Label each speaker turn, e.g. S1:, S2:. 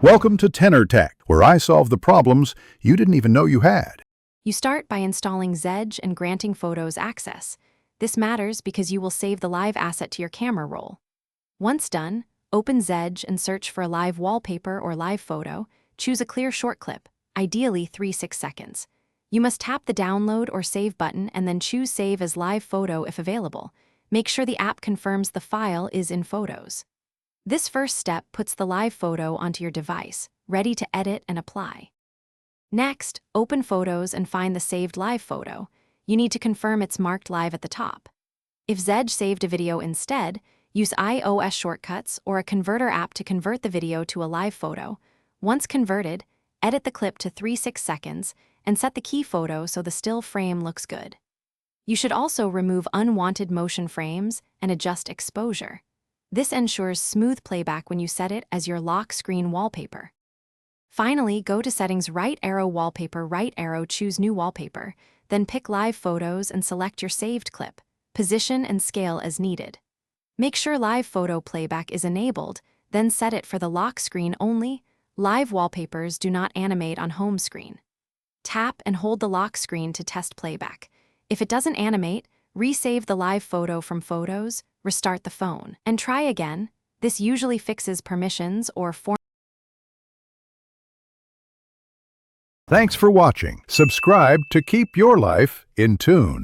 S1: Welcome to Tenor Tech, where I solve the problems you didn't even know you had.
S2: You start by installing Zedge and granting photos access. This matters because you will save the live asset to your camera roll. Once done, open Zedge and search for a live wallpaper or live photo. Choose a clear short clip, ideally 3-6 seconds. You must tap the download or save button and then choose Save as Live Photo if available. Make sure the app confirms the file is in Photos. This first step puts the live photo onto your device, ready to edit and apply. Next, open Photos and find the saved live photo. You need to confirm it's marked live at the top. If Zedge saved a video instead, use iOS shortcuts or a converter app to convert the video to a live photo. Once converted, edit the clip to 3-6 seconds and set the key photo so the still frame looks good. You should also remove unwanted motion frames and adjust exposure. This ensures smooth playback when you set it as your lock screen wallpaper. Finally, go to Settings, right arrow Wallpaper, right arrow, choose New Wallpaper, then pick Live Photos and select your saved clip. Position and scale as needed. Make sure live photo playback is enabled, then set it for the lock screen only. Live wallpapers do not animate on home screen. Tap and hold the lock screen to test playback. If it doesn't animate, resave the live photo from Photos, restart the phone, and try again. This usually fixes permissions or form.
S1: Thanks for watching. Subscribe to keep your life in tune.